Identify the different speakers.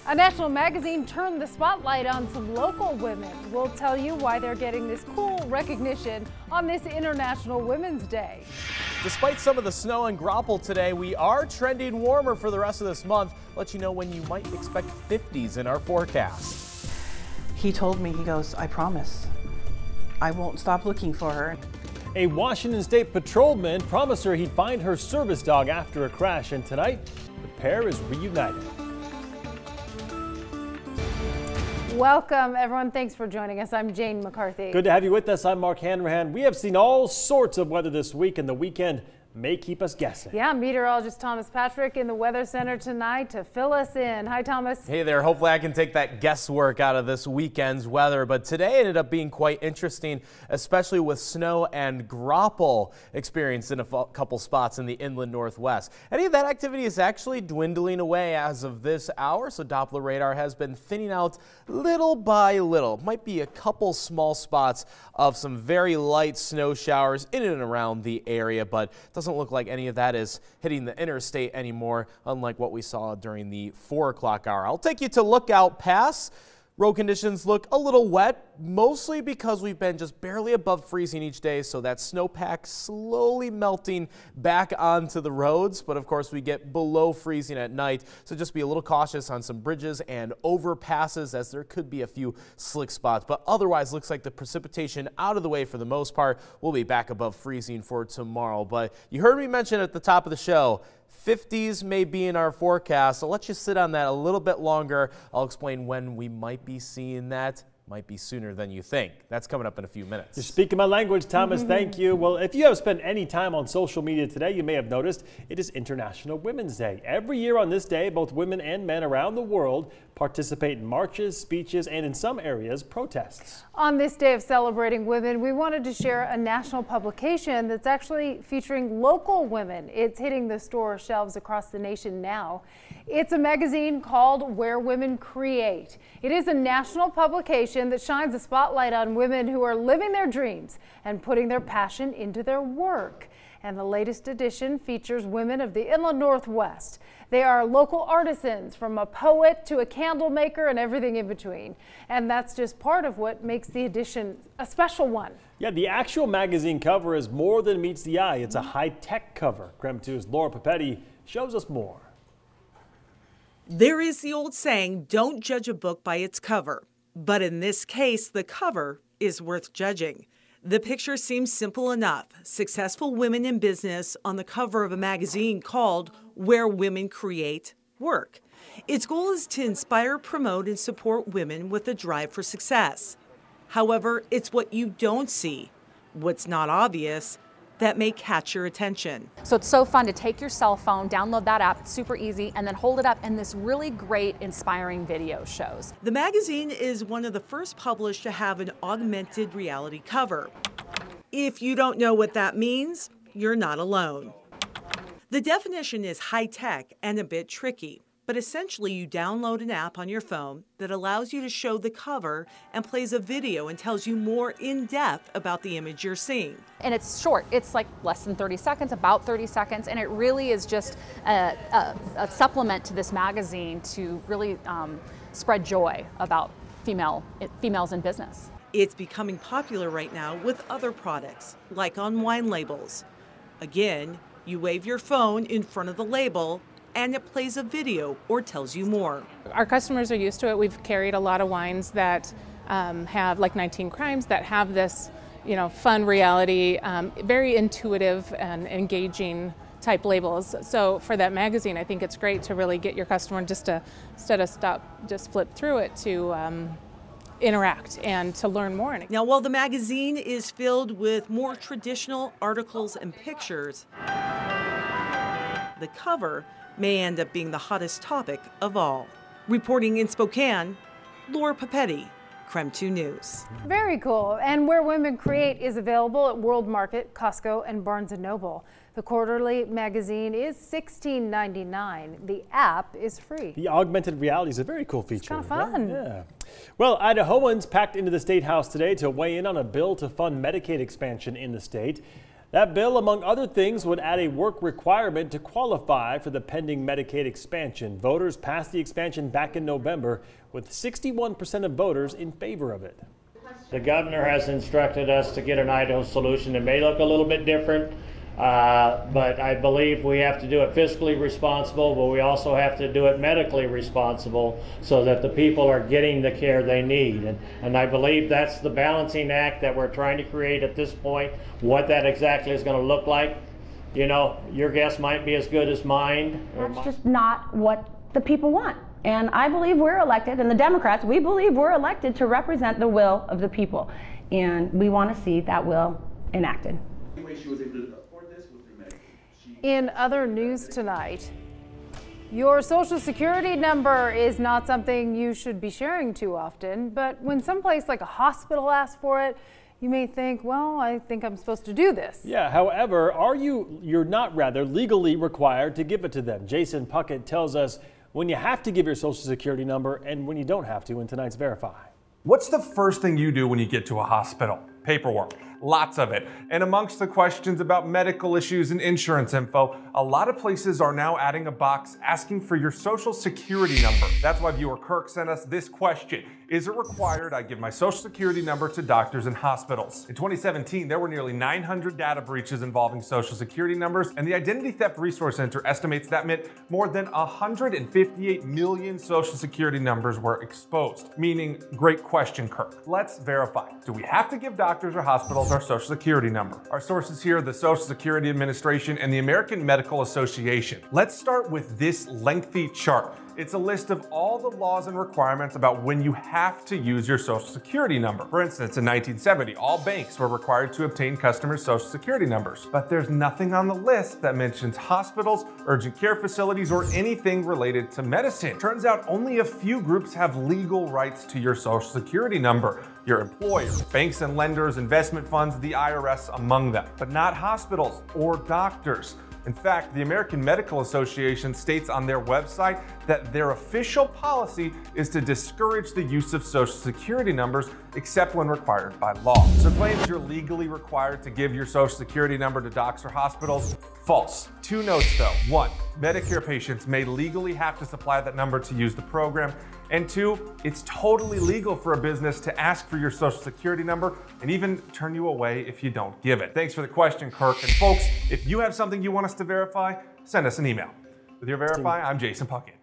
Speaker 1: A national magazine turned the spotlight on some local women. We'll tell you why they're getting this cool recognition on this International Women's Day.
Speaker 2: Despite some of the snow and grapple today, we are trending warmer for the rest of this month. Let you know when you might expect 50s in our forecast.
Speaker 3: He told me, he goes, I promise, I won't stop looking for her.
Speaker 4: A Washington State patrolman promised her he'd find her service dog after a crash, and tonight, the pair is reunited.
Speaker 1: Welcome, everyone. Thanks for joining us. I'm Jane McCarthy.
Speaker 4: Good to have you with us. I'm Mark Hanrahan. We have seen all sorts of weather this week, and the weekend may keep us guessing.
Speaker 1: Yeah, meteorologist Thomas Patrick in the Weather Center tonight to fill us in. Hi, Thomas.
Speaker 2: Hey there. Hopefully I can take that guesswork out of this weekend's weather. But today ended up being quite interesting, especially with snow and grapple experienced in a couple spots in the inland northwest. Any of that activity is actually dwindling away as of this hour, so Doppler radar has been thinning out little by little. Might be a couple small spots of some very light snow showers in and around the area, but doesn't look like any of that is hitting the interstate anymore, unlike what we saw during the 4 o'clock hour. I'll take you to Lookout Pass. Road conditions look a little wet, mostly because we've been just barely above freezing each day, so that snowpack slowly melting back onto the roads. But of course, we get below freezing at night, so just be a little cautious on some bridges and overpasses, as there could be a few slick spots. But otherwise, looks like the precipitation out of the way for the most part. We'll be back above freezing for tomorrow. But you heard me mention at the top of the show, 50s may be in our forecast. I'll let you sit on that a little bit longer. I'll explain when we might be seeing that. Might be sooner than you think. That's coming up in a few minutes.
Speaker 4: You're speaking my language, Thomas. Thank you. Well, if you have spent any time on social media today, you may have noticed it is International Women's Day. Every year on this day, both women and men around the world participate in marches, speeches, and in some areas, protests.
Speaker 1: On this day of celebrating women, we wanted to share a national publication that's actually featuring local women. It's hitting the store shelves across the nation now. It's a magazine called Where Women Create. It is a national publication that shines a spotlight on women who are living their dreams and putting their passion into their work. And the latest edition features women of the inland northwest. They are local artisans, from a poet to a candle maker and everything in between. And that's just part of what makes the edition a special one.
Speaker 4: Yeah, the actual magazine cover is more than meets the eye. It's a high-tech cover. KREM 2's Laura Papetti shows us more.
Speaker 5: There is the old saying, don't judge a book by its cover. But in this case, the cover is worth judging. The picture seems simple enough. Successful women in business on the cover of a magazine called Where Women Create Work. Its goal is to inspire, promote, and support women with a drive for success. However, it's what you don't see, what's not obvious, that may catch your attention.
Speaker 6: So it's so fun to take your cell phone, download that app, it's super easy, and then hold it up, and this really great, inspiring video shows.
Speaker 5: The magazine is one of the first published to have an augmented reality cover. If you don't know what that means, you're not alone. The definition is high-tech and a bit tricky, but essentially you download an app on your phone that allows you to show the cover and plays a video and tells you more in depth about the image you're seeing.
Speaker 6: And it's short, it's like less than 30 seconds, about 30 seconds, and it really is just a supplement to this magazine to really spread joy about females in business.
Speaker 5: It's becoming popular right now with other products, like on wine labels. Again, you wave your phone in front of the label and it plays a video or tells you more.
Speaker 7: Our customers are used to it. We've carried a lot of wines that have, like 19 Crimes, that have this, fun reality, very intuitive and engaging type labels. So for that magazine, I think it's great to really get your customer just to, instead of just flip through it, to interact and to learn more.
Speaker 5: Now, while the magazine is filled with more traditional articles and pictures, the cover may end up being the hottest topic of all. Reporting in Spokane, Laura Papetti, KREM 2 News.
Speaker 1: Very cool. And Where Women Create is available at World Market, Costco, and Barnes & Noble. The quarterly magazine is $16.99. The app is free.
Speaker 4: The augmented reality is a very cool feature.
Speaker 1: It's kind of fun.
Speaker 4: Yeah. Well, Idahoans packed into the State House today to weigh in on a bill to fund Medicaid expansion in the state. That bill, among other things, would add a work requirement to qualify for the pending Medicaid expansion. Voters passed the expansion back in November, with 61% of voters in favor of it.
Speaker 8: The governor has instructed us to get an Idaho solution. It may look a little bit different, but I believe we have to do it fiscally responsible, but we also have to do it medically responsible so that the people are getting the care they need. And I believe that's the balancing act that we're trying to create at this point. What that exactly is going to look like, you know, your guess might be as good as mine.
Speaker 9: That's just not what the people want. And I believe we're elected, and the Democrats, we believe we're elected to represent the will of the people. And we want to see that will enacted.
Speaker 1: In other news tonight, your Social Security number is not something you should be sharing too often, but when someplace like a hospital asks for it, you may think, well, I think I'm supposed to do this.
Speaker 4: Yeah, however, you're not legally required to give it to them. Jason Puckett tells us when you have to give your Social Security number and when you don't have to in tonight's Verify.
Speaker 10: What's the first thing you do when you get to a hospital? Paperwork. Lots of it. And amongst the questions about medical issues and insurance info, a lot of places are now adding a box asking for your Social Security number. That's why viewer Kirk sent us this question. Is it required I give my Social Security number to doctors and hospitals? In 2017, there were nearly 900 data breaches involving Social Security numbers, and the Identity Theft Resource Center estimates that meant more than 158 million Social Security numbers were exposed. Meaning, great question, Kirk. Let's verify. Do we have to give doctors or hospitals our Social Security number? Our sources here are the Social Security Administration and the American Medical Association. Let's start with this lengthy chart. It's a list of all the laws and requirements about when you have to use your Social Security number. For instance, in 1970, all banks were required to obtain customers' Social Security numbers. But there's nothing on the list that mentions hospitals, urgent care facilities, or anything related to medicine. Turns out only a few groups have legal rights to your Social Security number. Your employer, banks and lenders, investment funds, the IRS among them, but not hospitals or doctors. In fact, the American Medical Association states on their website that their official policy is to discourage the use of Social Security numbers except when required by law. So claims you're legally required to give your Social Security number to docs or hospitals? False. Two notes though. One, Medicare patients may legally have to supply that number to use the program. And two, it's totally legal for a business to ask for your Social Security number and even turn you away if you don't give it. Thanks for the question, Kirk. And folks, if you have something you want us to verify, send us an email. With your Verify, I'm Jason Puckett.